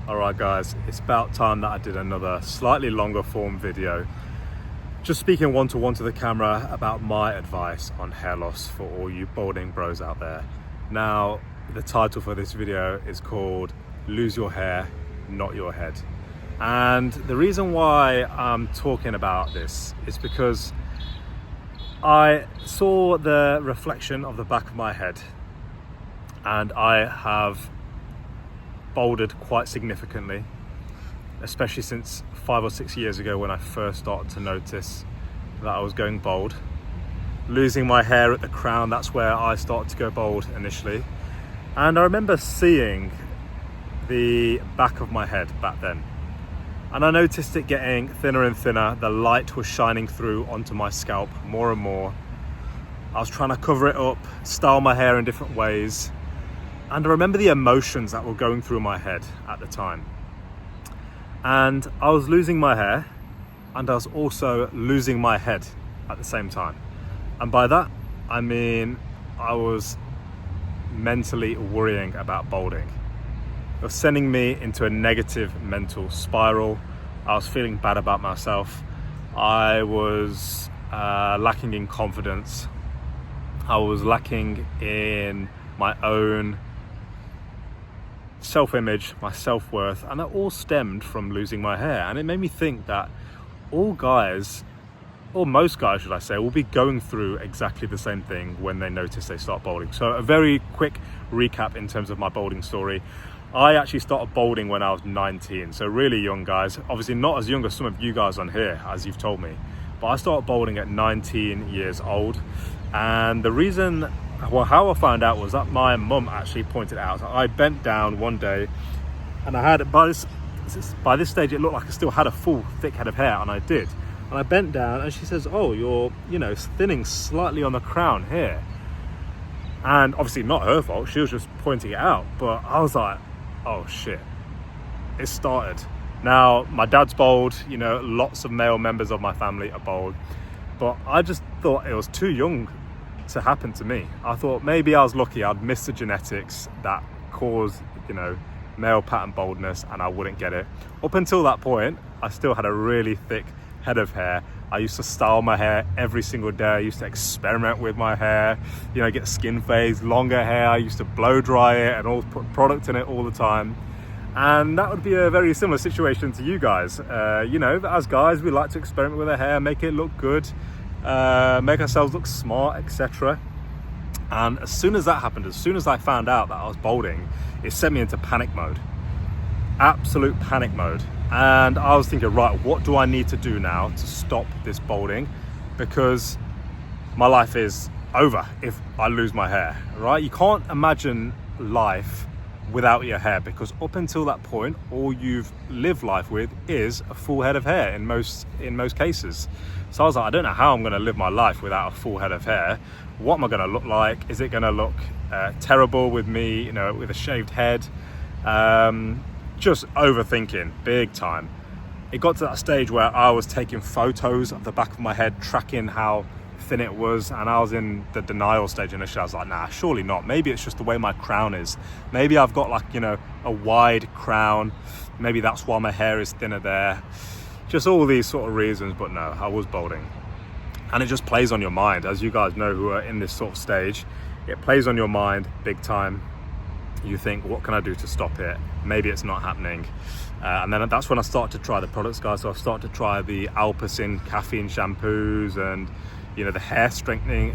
Alright guys, it's about time that I did another slightly longer form video. Just speaking one-to-one to the camera about my advice on hair loss for all you balding bros out there. Now, the title for this video is called Lose Your Hair, Not Your Head. And the reason why I'm talking about this is because I saw the reflection of the back of my head and I have balded quite significantly, especially since 5 or 6 years ago when I first started to notice that I was going bald. Losing my hair at the crown, that's where I started to go bald initially. And I remember seeing the back of my head back then. And I noticed it getting thinner and thinner. The light was shining through onto my scalp more and more. I was trying to cover it up, style my hair in different ways. And I remember the emotions that were going through my head at the time. And I was losing my hair and I was also losing my head at the same time. And by that, I mean, I was mentally worrying about balding. It was sending me into a negative mental spiral. I was feeling bad about myself. I was lacking in confidence. I was lacking in my own self-image, my self-worth, and that all stemmed from losing my hair. And it made me think that all guys, or most guys should I say, will be going through exactly the same thing when they notice they start balding. So a very quick recap in terms of my balding story. I actually started balding when I was 19, so really young, guys. Obviously not as young as some of you guys on here, as you've told me, but I started balding at 19 years old. And the reason, well, how I found out was that my mum actually pointed out. I bent down one day and I had, by this stage, it looked like I still had a full thick head of hair, and I did. And I bent down and she says, oh, you're, thinning slightly on the crown here. And obviously not her fault, she was just pointing it out. But I was like, oh shit, it started. Now, my dad's bald, lots of male members of my family are bald. But I just thought it was too young to happen to me. I thought maybe I was lucky, I'd missed the genetics that caused, male pattern baldness, and I wouldn't get it. Up until that point, I still had a really thick head of hair. I used to style my hair every single day. I used to experiment with my hair, get skin fades, longer hair. I used to blow dry it and all put product in it all the time. And that would be a very similar situation to you guys. As guys, we like to experiment with our hair, make it look good, make ourselves look smart, etc. And as soon as that happened, as soon as I found out that I was balding, it sent me into panic mode, absolute panic mode. And I was thinking, right, what do I need to do now to stop this balding? Because my life is over if I lose my hair, right? You can't imagine life without your hair, because up until that point, all you've lived life with is a full head of hair in most cases. So I was like, I don't know how I'm going to live my life without a full head of hair. What am I going to look like? Is it going to look terrible with me, with a shaved head? Just overthinking big time. It got to that stage where I was taking photos of the back of my head, tracking how thin it was, and I was in the denial stage initially. I was like, nah, surely not. Maybe it's just the way my crown is. Maybe I've got like, a wide crown. Maybe that's why my hair is thinner there. Just all these sort of reasons, but no, I was balding. And it just plays on your mind. As you guys know who are in this sort of stage, it plays on your mind big time. You think, what can I do to stop it? Maybe it's not happening. And then that's when I started to try the products, guys. So I started to try the Alpecin caffeine shampoos and the hair strengthening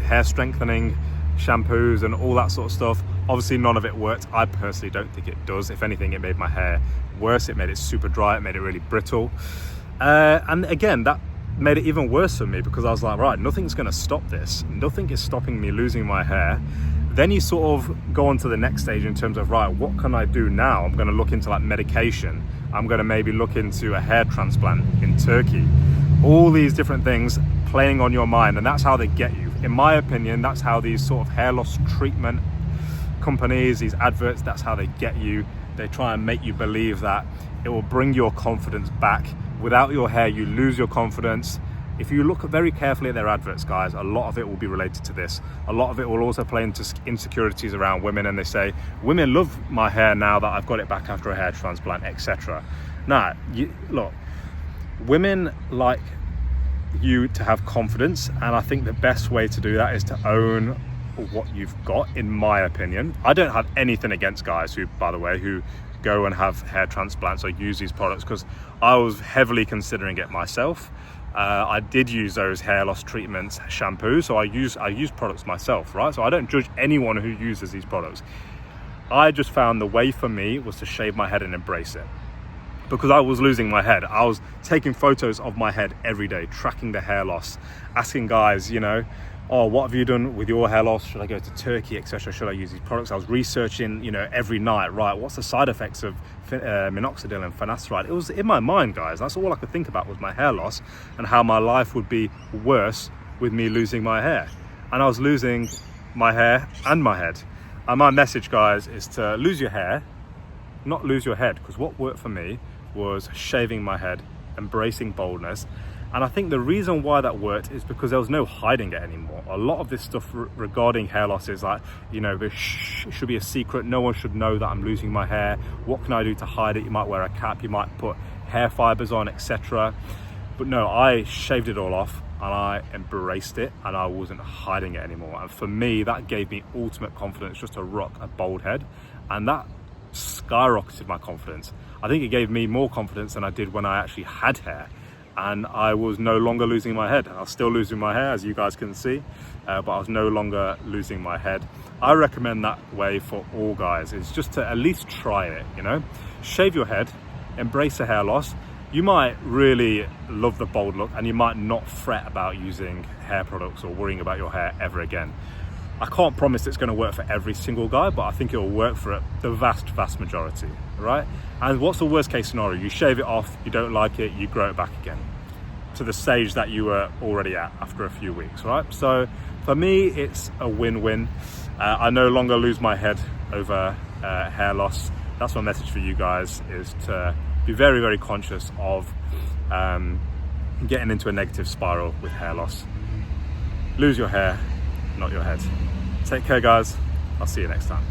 shampoos and all that sort of stuff. Obviously none of it worked. I personally don't think it does. If anything, it made my hair worse. It made it super dry. It made it really brittle. And again, that made it even worse for me, because I was like, right, nothing's going to stop this. Nothing is stopping me losing my hair. Then you sort of go on to the next stage in terms of, right, what can I do now? I'm going to look into like medication. I'm going to maybe look into a hair transplant in Turkey. All these different things playing on your mind, and that's how they get you. In my opinion, that's how these sort of hair loss treatment companies, these adverts, that's how they get you. They try and make you believe that it will bring your confidence back. Without your hair, you lose your confidence. If you look very carefully at their adverts, guys, a lot of it will be related to this. A lot of it will also play into insecurities around women, and they say, women love my hair now that I've got it back after a hair transplant, etc. Now, look, women like you to have confidence, and I think the best way to do that is to own what you've got, in my opinion. I don't have anything against guys who, by the way, who go and have hair transplants or use these products, because I was heavily considering it myself. I did use those hair loss treatments, shampoo, so I use products myself, right? So I don't judge anyone who uses these products. I just found the way for me was to shave my head and embrace it, because I was losing my head. I was taking photos of my head every day, tracking the hair loss, asking guys, you know, oh, what have you done with your hair loss? Should I go to Turkey, etc.? Should I use these products? I was researching, you know, every night, right, what's the side effects of minoxidil and finasteride? It was in my mind, guys. That's all I could think about was my hair loss and how my life would be worse with me losing my hair. And I was losing my hair and my head. And my message, guys, is to lose your hair, not lose your head, because what worked for me was shaving my head, embracing baldness. And I think the reason why that worked is because there was no hiding it anymore. A lot of this stuff regarding hair loss is like, you know, this should be a secret. No one should know that I'm losing my hair. What can I do to hide it? You might wear a cap, you might put hair fibers on, etc. But no, I shaved it all off and I embraced it, and I wasn't hiding it anymore. And for me, that gave me ultimate confidence just to rock a bald head. And that skyrocketed my confidence. I think it gave me more confidence than I did when I actually had hair. And I was no longer losing my head. I was still losing my hair, as you guys can see, but I was no longer losing my head. I recommend that way for all guys, is just to at least try it, you know? Shave your head, embrace the hair loss. You might really love the bald look, and you might not fret about using hair products or worrying about your hair ever again. I can't promise it's going to work for every single guy, but I think it will work for the vast majority, right? And what's the worst case scenario? You shave it off, you don't like it, you grow it back again to the stage that you were already at after a few weeks, right? So for me, it's a win-win. I no longer lose my head over hair loss. That's my message for you guys, is to be very conscious of getting into a negative spiral with hair loss. Lose your hair, not your head. Take care, guys. I'll see you next time.